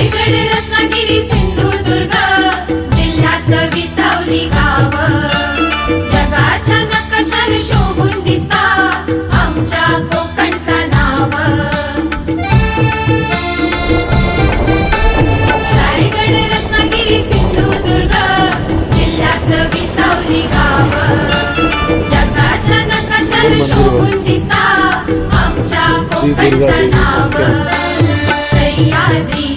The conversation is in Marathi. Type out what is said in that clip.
रायगड रत्नागिरी सिंधुदुर्ग जिल्ह्यात विसावली गाव जगाच्या नकाशावर शोभून दिसता आमच्या कोकणचा नाव रायगड रत्नागिरी सिंधुदुर्ग जिल्ह्यात विसावली गाव जगाच्या नकाशावर शोभून दिसता आमच्या कोकणचा नाव सह्याद्री